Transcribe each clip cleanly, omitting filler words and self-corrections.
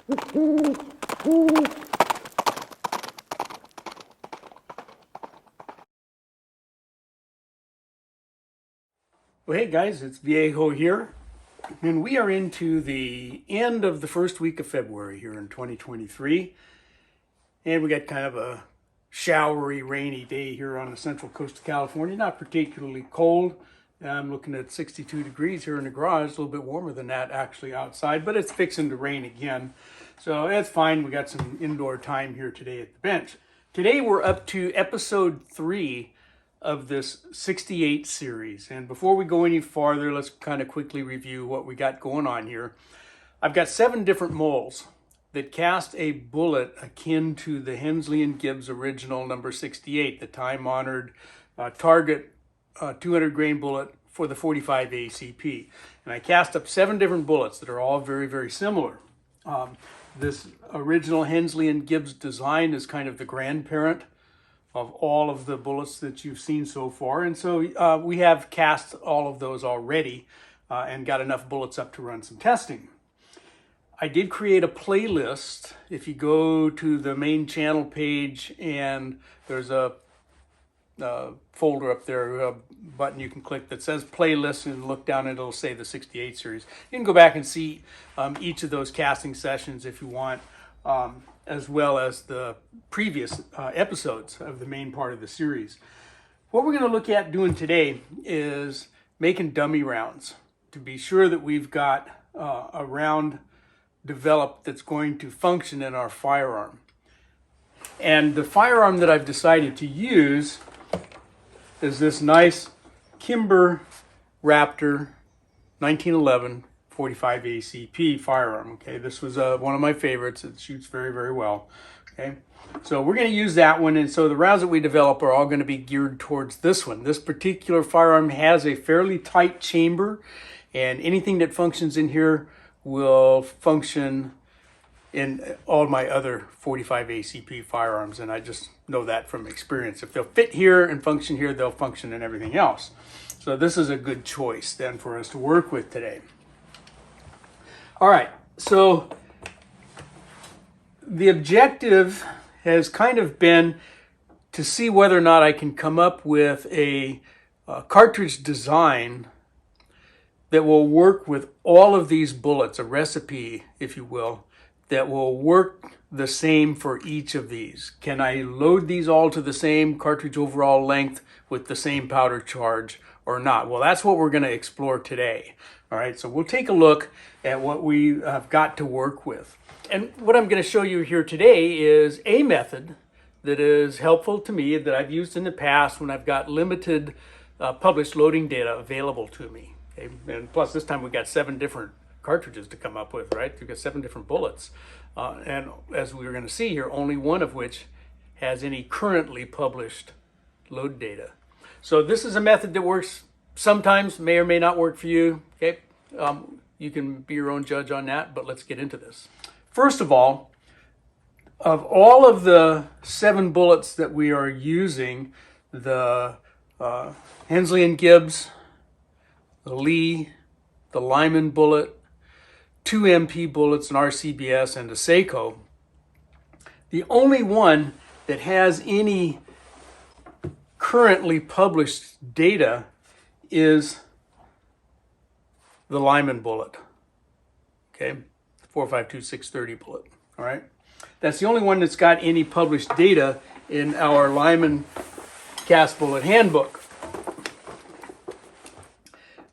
Well, hey guys, it's Viejo here, and we are into the end of the first week of February here in 2023, and we got kind of a showery, rainy day here on the central coast of California. Not particularly cold. I'm looking at 62 degrees here in the garage, a little bit warmer than that actually outside, but it's fixing to rain again. So that's fine. We got some indoor time here today at the bench. Today we're up to episode 3 of this 68 series. And before we go any farther, let's kind of quickly review what we got going on here. I've got 7 different molds that cast a bullet akin to the Hensley Gibbs original number 68, the time-honored target 200 grain bullet for the 45 ACP. And I cast up 7 different bullets that are all very, very similar. This original Hensley Gibbs design is kind of the grandparent of all of the bullets that you've seen so far. And so we have cast all of those already and got enough bullets up to run some testing. I did create a playlist. If you go to the main channel page and there's a folder up there, a button you can click that says playlist, and look down and it'll say the 68 series. You can go back and see each of those casting sessions if you want, as well as the previous episodes of the main part of the series. What we're going to look at doing today is making dummy rounds to be sure that we've got a round developed that's going to function in our firearm. And the firearm that I've decided to use is this nice Kimber Raptor 1911 45 ACP firearm. Okay, this was one of my favorites. It shoots very, very well. Okay, so we're going to use that one, and so the rounds that we develop are all going to be geared towards this one. This particular firearm has a fairly tight chamber, and anything that functions in here will function in all my other 45 ACP firearms, and I just know that from experience. If they'll fit here and function here, they'll function in everything else. So this is a good choice then for us to work with today. All right, so the objective has kind of been to see whether or not I can come up with a cartridge design that will work with all of these bullets, a recipe, if you will, that will work the same for each of these. Can I load these all to the same cartridge overall length with the same powder charge or not? Well, that's what we're going to explore today. All right, so we'll take a look at what we have got to work with. And what I'm going to show you here today is a method that is helpful to me that I've used in the past when I've got limited published loading data available to me. Okay? And plus this time we got 7 different cartridges to come up with, right? We've got 7 different bullets. And as we're going to see here, only one of which has any currently published load data. So this is a method that works sometimes, may or may not work for you. Okay, you can be your own judge on that, but let's get into this. First of all of the 7 bullets that we are using, the Hensley Gibbs, the Lee, the Lyman bullet, 2 MP bullets, an RCBS, and a Seiko, the only one that has any currently published data is the Lyman bullet, okay, 4.52-630 bullet, all right? That's the only one that's got any published data in our Lyman cast bullet handbook.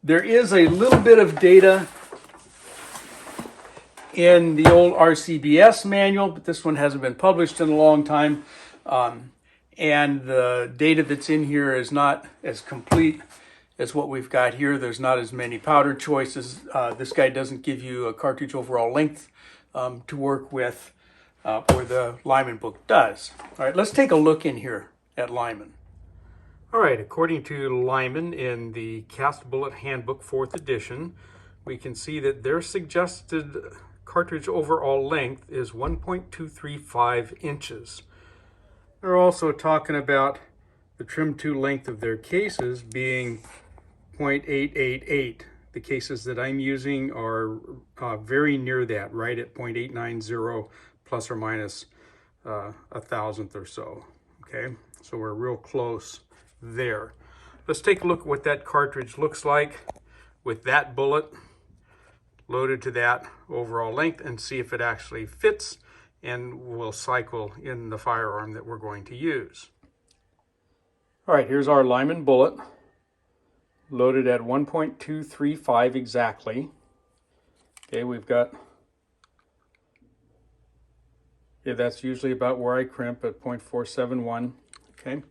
There is a little bit of data in the old RCBS manual, but this one hasn't been published in a long time. And the data that's in here is not as complete as what we've got here. There's not as many powder choices. This guy doesn't give you a cartridge overall length to work with, where the Lyman book does. All right, let's take a look in here at Lyman. All right, according to Lyman in the Cast Bullet Handbook 4th edition, we can see that their suggested cartridge overall length is 1.235 inches. They're also talking about the trim to length of their cases being 0.888. The cases that I'm using are very near that, right at 0.890 plus or minus a thousandth or so. Okay, so we're real close there. Let's take a look at what that cartridge looks like with that bullet loaded to that overall length and see if it actually fits and will cycle in the firearm that we're going to use. All right, here's our Lyman bullet loaded at 1.235 exactly. Okay, we've got, yeah, that's usually about where I crimp at 0.471. Okay,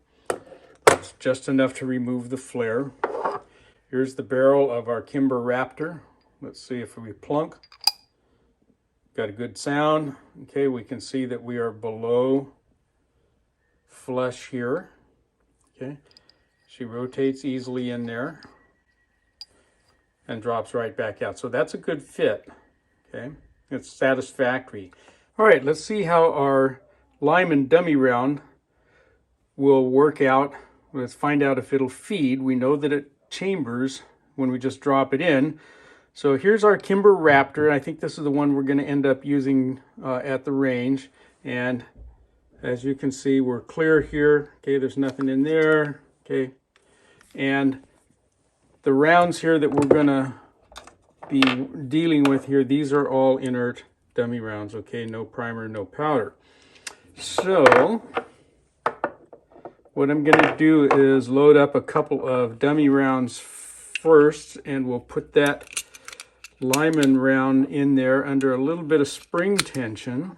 that's just enough to remove the flare. Here's the barrel of our Kimber Raptor. Let's see if we plunk. Got a good sound. Okay, we can see that we are below flush here. Okay, she rotates easily in there and drops right back out. So that's a good fit. Okay, it's satisfactory. All right, let's see how our Lyman dummy round will work out. Let's find out if it'll feed. We know that it chambers when we just drop it in. So here's our Kimber Raptor. I think this is the one we're going to end up using at the range. And as you can see, we're clear here. Okay, there's nothing in there. Okay, and the rounds here that we're going to be dealing with here, these are all inert dummy rounds. Okay, no primer, no powder. So what I'm going to do is load up a couple of dummy rounds first, and we'll put that Lyman round in there under a little bit of spring tension.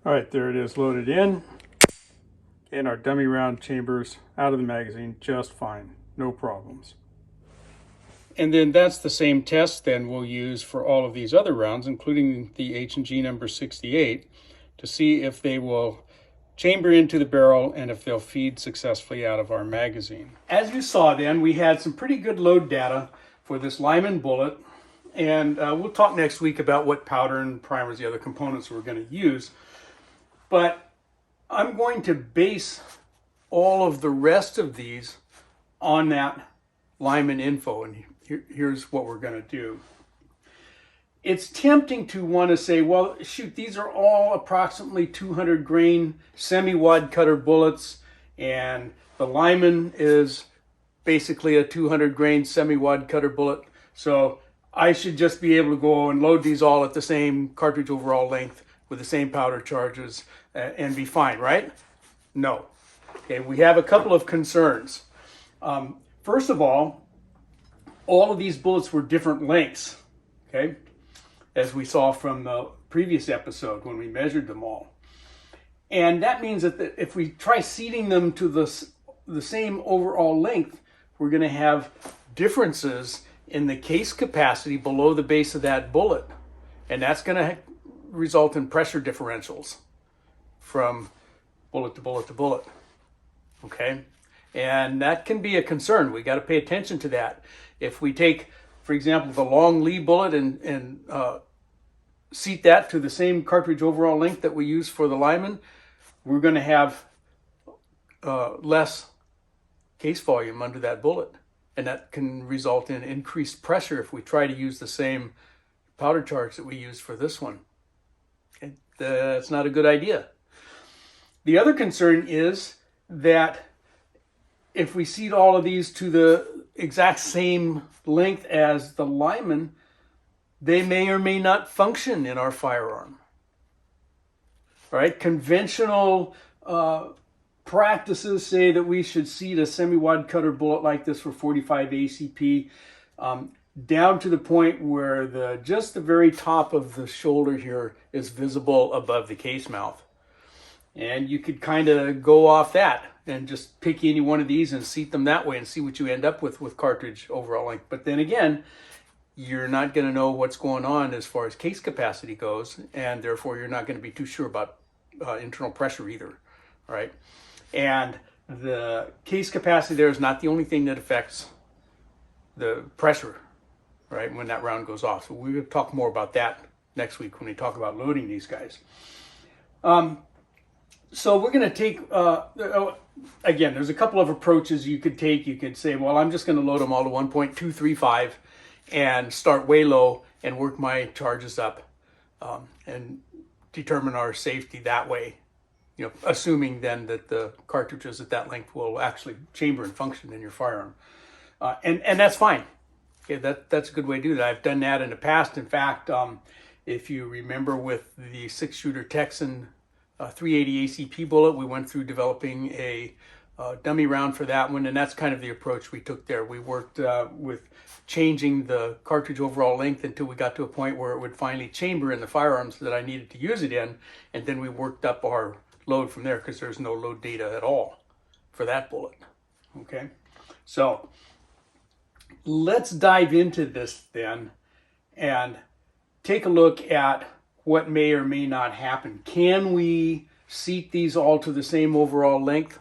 All right, there it is loaded in. And our dummy round chambers out of the magazine just fine, no problems. And then that's the same test then we'll use for all of these other rounds, including the H&G number 68, to see if they will chamber into the barrel and if they'll feed successfully out of our magazine. As you saw then, we had some pretty good load data for this Lyman bullet, and we'll talk next week about what powder and primers, the other components we're going to use. But I'm going to base all of the rest of these on that Lyman info, and here's what we're going to do. It's tempting to want to say, well, shoot, these are all approximately 200 grain semi-wad cutter bullets, and the Lyman is basically a 200 grain semi-wad cutter bullet, so I should just be able to go and load these all at the same cartridge overall length with the same powder charges and be fine, right? No. Okay, we have a couple of concerns. First of all of these bullets were different lengths, okay, as we saw from the previous episode when we measured them all. And that means that if we try seating them to the same overall length, we're going to have differences in the case capacity below the base of that bullet. And that's going to result in pressure differentials from bullet to bullet to bullet. Okay? And that can be a concern. We got to pay attention to that. If we take, for example, the long Lee bullet and seat that to the same cartridge overall length that we use for the Lyman, we're going to have less case volume under that bullet. And that can result in increased pressure if we try to use the same powder charge that we use for this one. And that's not a good idea. The other concern is that if we seat all of these to the exact same length as the Lyman, they may or may not function in our firearm. All right, conventional practices say that we should seat a semi-wad cutter bullet like this for 45 ACP down to the point where just the very top of the shoulder here is visible above the case mouth. And you could kind of go off that and just pick any one of these and seat them that way and see what you end up with cartridge overall length. But then again, you're not going to know what's going on as far as case capacity goes, and therefore you're not going to be too sure about internal pressure either, right? And the case capacity there is not the only thing that affects the pressure, right, when that round goes off. So we'll talk more about that next week when we talk about loading these guys. So we're going to take, again, there's a couple of approaches you could take. You could say, well, I'm just going to load them all to 1.235 and start way low and work my charges up and determine our safety that way. Assuming then that the cartridges at that length will actually chamber and function in your firearm. And that's fine. Okay, that's a good way to do that. I've done that in the past. In fact, if you remember with the 6-shooter Texan 380 ACP bullet, we went through developing a dummy round for that one, and that's kind of the approach we took there. We worked with changing the cartridge overall length until we got to a point where it would finally chamber in the firearms that I needed to use it in, and then we worked up our load from there because there's no load data at all for that bullet. Okay, so let's dive into this then and take a look at what may or may not happen. Can we seat these all to the same overall length,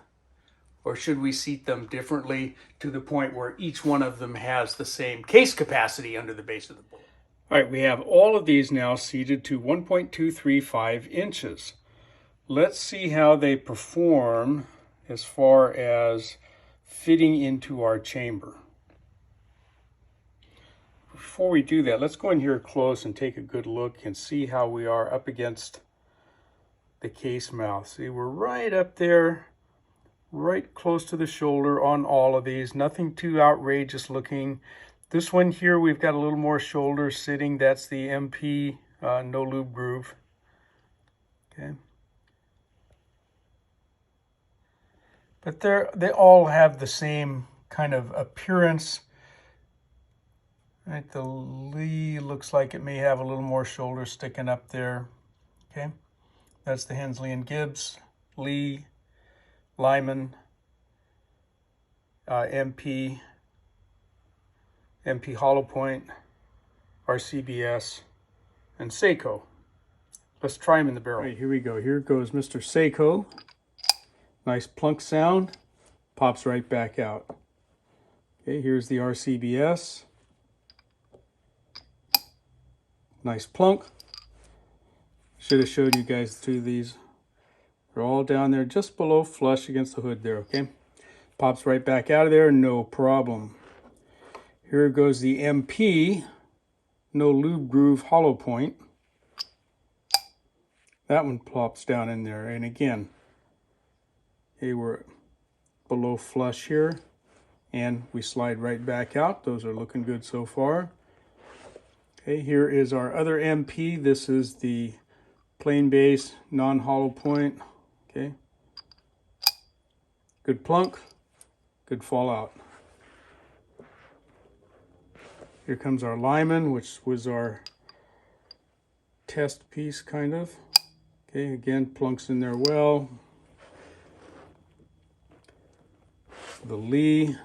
or should we seat them differently to the point where each one of them has the same case capacity under the base of the bullet? All right, we have all of these now seated to 1.235 inches. Let's see how they perform as far as fitting into our chamber. Before we do that, let's go in here close and take a good look and see how we are up against the case mouth. See, we're right up there, right close to the shoulder on all of these. Nothing too outrageous looking. This one here, we've got a little more shoulder sitting. That's the MP no lube groove. Okay. But they all have the same kind of appearance. Right, the Lee looks like it may have a little more shoulder sticking up there. Okay, that's the Hensley and Gibbs, Lee, Lyman, MP hollow point, RCBS, and Seiko. Let's try them in the barrel. All right, here we go. Here goes Mr. Seiko. Nice plunk sound, pops right back out. Okay, here's the RCBS. Nice plunk. Should have showed you guys two of these. They're all down there just below flush against the hood there, okay? Pops right back out of there, no problem. Here goes the MP, no lube groove hollow point. That one plops down in there, and again, okay, we're below flush here, and we slide right back out. Those are looking good so far. Okay, here is our other MP. This is the plain base, non-hollow point. Okay, good plunk, good fallout. Here comes our Lyman, which was our test piece, kind of. Okay, again, plunks in there well. The Lee,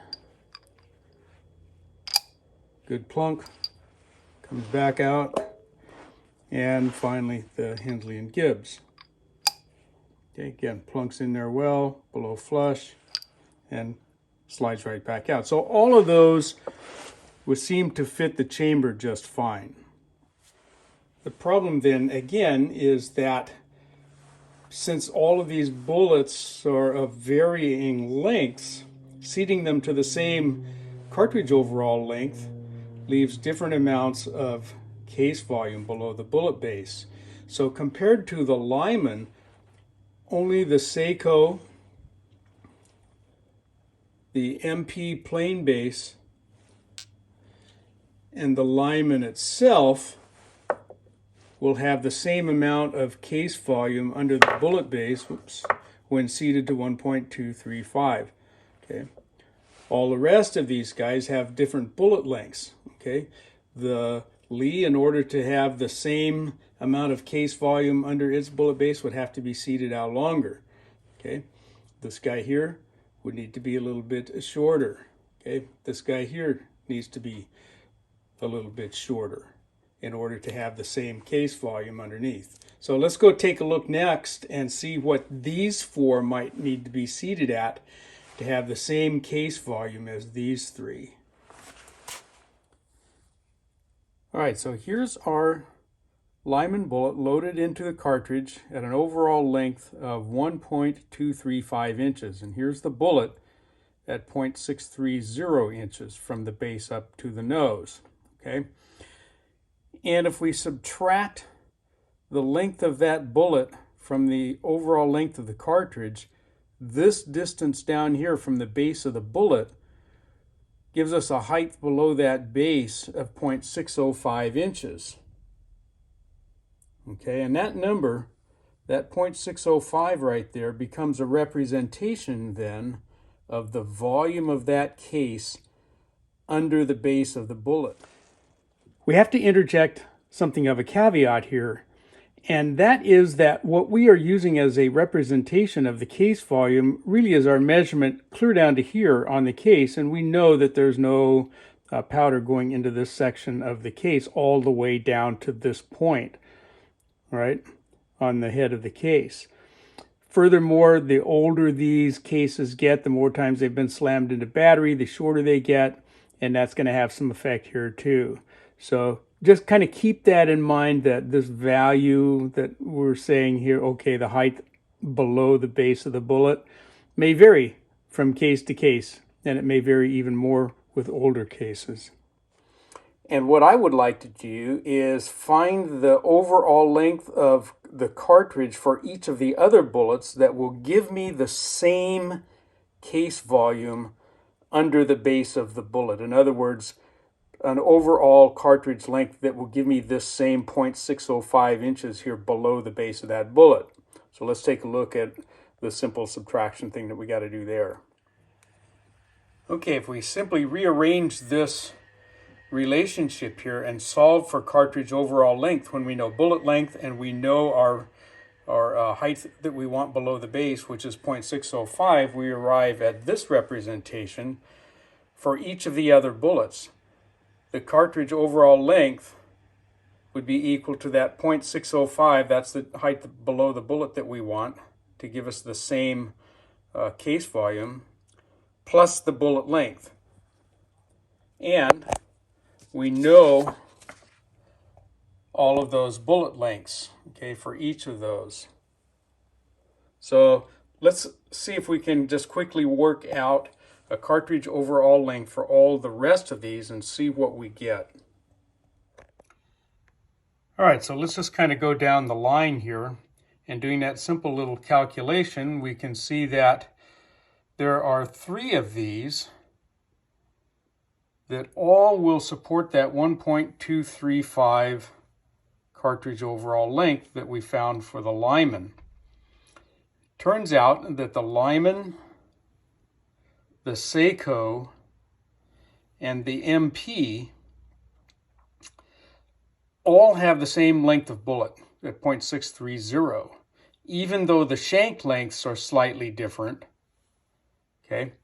good plunk, comes back out. And finally, the Hensley and Gibbs. Okay, again, plunks in there well, below flush, and slides right back out. So all of those would seem to fit the chamber just fine. The problem then, again, is that since all of these bullets are of varying lengths, seating them to the same cartridge overall length leaves different amounts of case volume below the bullet base. So compared to the Lyman, only the Seiko, the MP plain base, and the Lyman itself will have the same amount of case volume under the bullet base, when seated to 1.235. Okay. All the rest of these guys have different bullet lengths. Okay. The Lee, in order to have the same amount of case volume under its bullet base, would have to be seated out longer. Okay. This guy here would need to be a little bit shorter. Okay. This guy here needs to be a little bit shorter in order to have the same case volume underneath. So let's go take a look next and see what these four might need to be seated at to have the same case volume as these three. All right, so here's our Lyman bullet loaded into the cartridge at an overall length of 1.235 inches. And here's the bullet at 0.630 inches from the base up to the nose. Okay. And if we subtract the length of that bullet from the overall length of the cartridge, this distance down here from the base of the bullet gives us a height below that base of 0.605 inches. Okay, and that number, that 0.605 right there, becomes a representation then of the volume of that case under the base of the bullet. We have to interject something of a caveat here, and that is that what we are using as a representation of the case volume really is our measurement clear down to here on the case, and we know that there's no powder going into this section of the case all the way down to this point, right, on the head of the case. Furthermore, the older these cases get, the more times they've been slammed into battery, the shorter they get, and that's going to have some effect here too. So just kind of keep that in mind, that this value that we're saying here, okay, the height below the base of the bullet, may vary from case to case, and it may vary even more with older cases. And what I would like to do is find the overall length of the cartridge for each of the other bullets that will give me the same case volume under the base of the bullet. In other words, an overall cartridge length that will give me this same 0.605 inches here below the base of that bullet. So let's take a look at the simple subtraction thing that we got to do there. Okay, if we simply rearrange this relationship here and solve for cartridge overall length, when we know bullet length and we know our height that we want below the base, which is 0.605, we arrive at this representation for each of the other bullets. The cartridge overall length would be equal to that 0.605, that's the height below the bullet that we want to give us the same case volume, plus the bullet length. And we know all of those bullet lengths, okay, for each of those. So let's see if we can just quickly work out a cartridge overall length for all the rest of these and see what we get. All right, so let's just kind of go down the line here, and doing that simple little calculation, we can see that there are 3 of these that all will support that 1.235 cartridge overall length that we found for the Lyman. Turns out that the Lyman, the Seiko, and the MP all have the same length of bullet at 0.630, even though the shank lengths are slightly different, okay,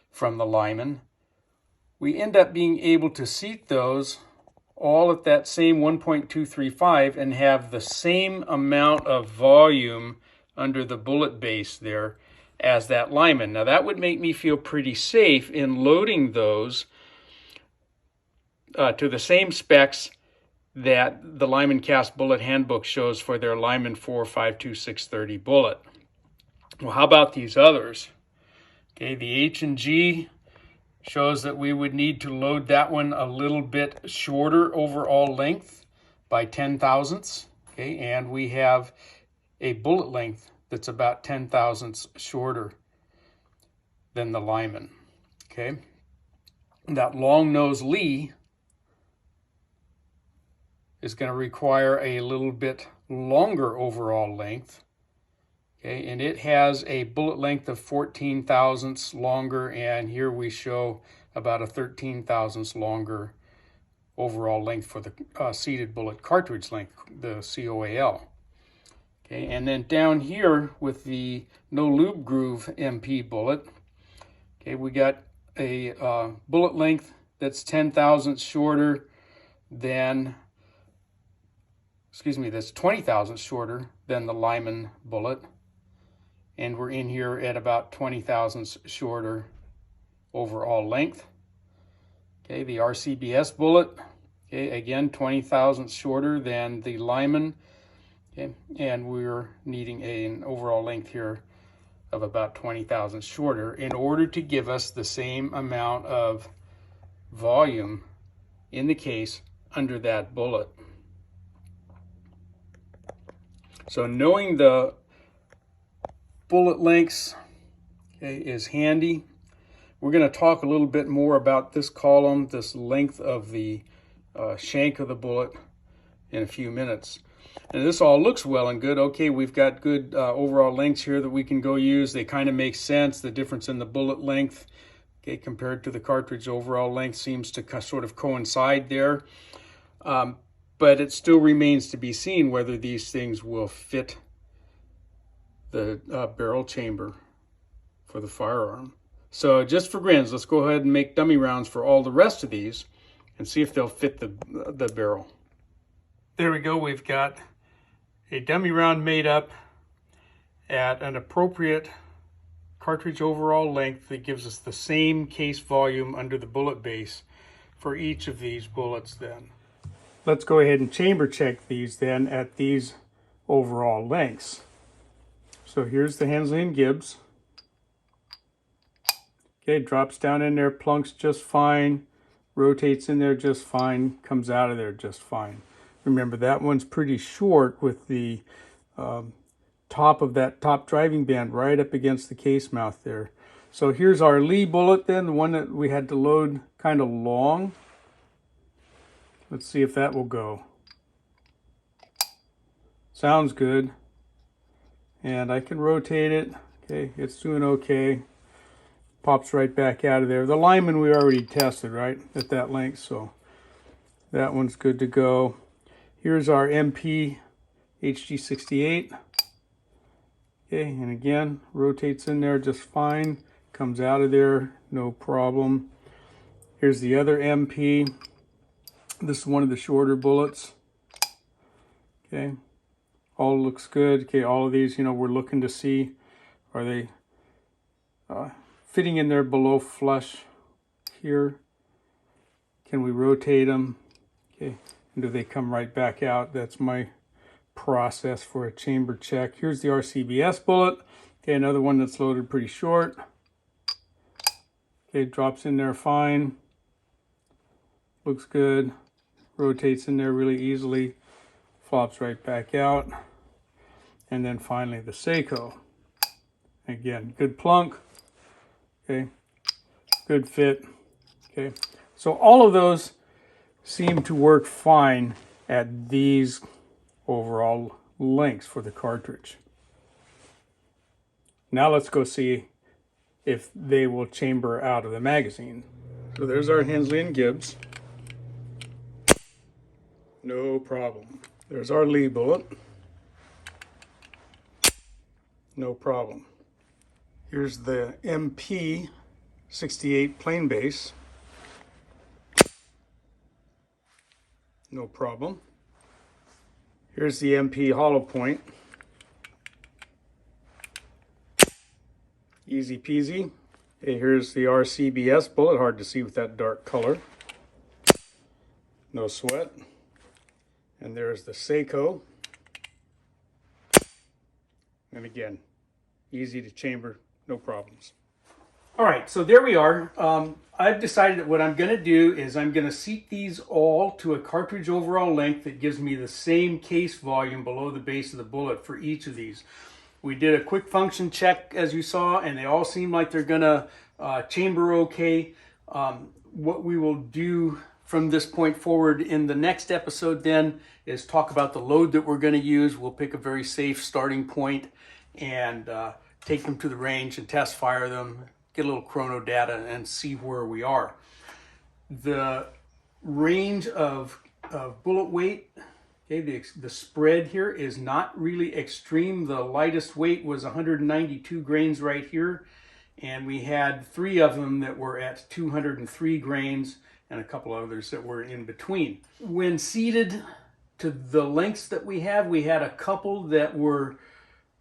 from the Lyman. We end up being able to seat those all at that same 1.235 and have the same amount of volume under the bullet base there as that Lyman. Now that would make me feel pretty safe in loading those to the same specs that the Lyman Cast Bullet Handbook shows for their Lyman 4.52630 bullet. Well, how about these others? Okay, the H&G shows that we would need to load that one a little bit shorter overall length by 10 thousandths. Okay, and we have a bullet length that's about 10 thousandths shorter than the Lyman. Okay, that long nose Lee is going to require a little bit longer overall length. Okay, and it has a bullet length of 14 thousandths longer, and here we show about a 13 thousandths longer overall length for the seated bullet cartridge length, the COAL. Okay, and then down here with the no lube groove MP bullet, okay, we got a bullet length that's 10 thousandths shorter than, that's 20 thousandths shorter than the Lyman bullet. And we're in here at about 20 thousandths shorter overall length. Okay, the RCBS bullet Okay, again, 20 thousandths shorter than the Lyman. Okay, and we're needing an overall length here of about 20 thousandths shorter in order to give us the same amount of volume in the case under that bullet. So knowing the bullet lengths, okay, is handy. We're going to talk a little bit more about this column, this length of the shank of the bullet, in a few minutes. And this all looks well and good. Okay, we've got good overall lengths here that we can go use. They kind of make sense. The difference in the bullet length, okay, compared to the cartridge overall length seems to sort of coincide there. But it still remains to be seen whether these things will fit the barrel chamber for the firearm. So just for grins, let's go ahead and make dummy rounds for all the rest of these and see if they'll fit the barrel. There we go. We've got a dummy round made up at an appropriate cartridge overall length that gives us the same case volume under the bullet base for each of these bullets then. Let's go ahead and chamber check these then at these overall lengths. So here's the Hensley Gibbs. Okay, drops down in there, plunks just fine, rotates in there just fine, comes out of there just fine. Remember, that one's pretty short with the top of that top driving band right up against the case mouth there. So here's our Lee bullet then, the one that we had to load kind of long. Let's see if that will go. Sounds good. And I can rotate it. Okay, it's doing okay. Pops right back out of there. The Lyman we already tested, right, at that length, so that one's good to go. Here's our MP HG68. Okay, and again, rotates in there just fine. Comes out of there, no problem. Here's the other MP. This is one of the shorter bullets. Okay, all looks good. Okay, all of these, we're looking to see, are they fitting in there below flush here? Can we rotate them? Okay, and do they come right back out? That's my process for a chamber check. Here's the RCBS bullet. Okay, another one that's loaded pretty short. Okay, drops in there fine. Looks good. Rotates in there really easily. Flops right back out. And then finally the Seiko. Again, good plunk. Okay, good fit. Okay, so all of those seem to work fine at these overall lengths for the cartridge. Now let's go see if they will chamber out of the magazine. So there's our Hensley & Gibbs. No problem. There's our Lee bullet. No problem. Here's the MP 68 plain base. No problem. Here's the MP hollow point. Easy peasy. Okay, here's the RCBS bullet. Hard to see with that dark color. No sweat. And there's the Seiko. And again, easy to chamber, no problems. All right, so there we are. I've decided that what I'm going to do is I'm going to seat these all to a cartridge overall length that gives me the same case volume below the base of the bullet for each of these. We did a quick function check, as you saw, and they all seem like they're going to chamber okay. What we will do from this point forward in the next episode then is talk about the load that we're going to use. We'll pick a very safe starting point and take them to the range and test fire them, get a little chrono data and see where we are. The range of bullet weight, okay, the spread here is not really extreme. The lightest weight was 192 grains right here, and we had 3 of them that were at 203 grains and a couple others that were in between. When seated to the lengths that we had a couple that were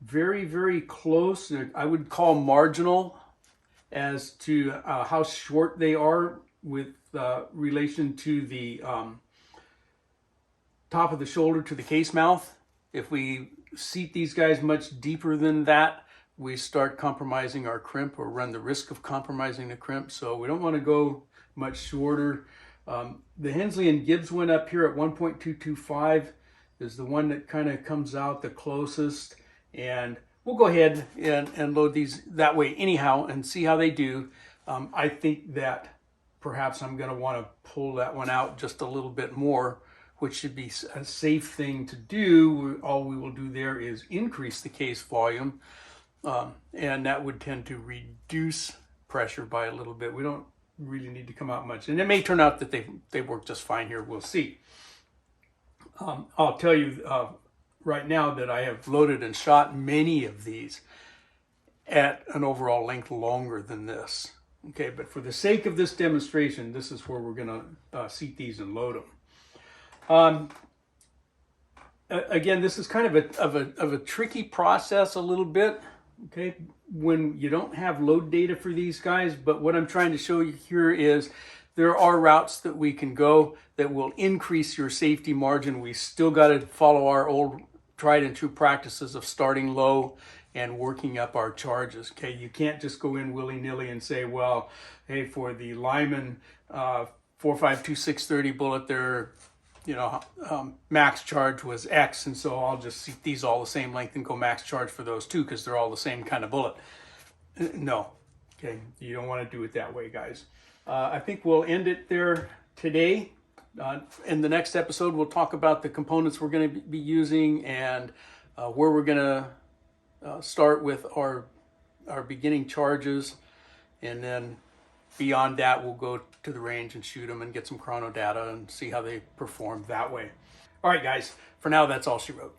very, very close. I would call marginal as to how short they are with relation to the top of the shoulder to the case mouth. If we seat these guys much deeper than that, we start compromising our crimp or run the risk of compromising the crimp. So we don't want to go much shorter. The Hensley and Gibbs one up here at 1.225 is the one that kind of comes out the closest. And we'll go ahead and load these that way anyhow and see how they do. I think that perhaps I'm going to want to pull that one out just a little bit more, which should be a safe thing to do. All we will do there is increase the case volume, and that would tend to reduce pressure by a little bit. We don't really need to come out much, and it may turn out that they work just fine here. We'll see. I'll tell you right now that I have loaded and shot many of these at an overall length longer than this. Okay, but for the sake of this demonstration, this is where we're going to seat these and load them. Again, this is kind of a tricky process a little bit, okay, when you don't have load data for these guys. But what I'm trying to show you here is there are routes that we can go that will increase your safety margin. We still got to follow our old tried and true practices of starting low and working up our charges. Okay, you can't just go in willy-nilly and say, well, hey, for the Lyman 4.52630 bullet, their max charge was X, and so I'll just seat these all the same length and go max charge for those two because they're all the same kind of bullet. No, okay, you don't want to do it that way, guys. I think we'll end it there today. In the next episode, we'll talk about the components we're going to be using and where we're going to start with our beginning charges, and then beyond that we'll go to the range and shoot them and get some chrono data and see how they perform that way. All right, guys, for now that's all she wrote.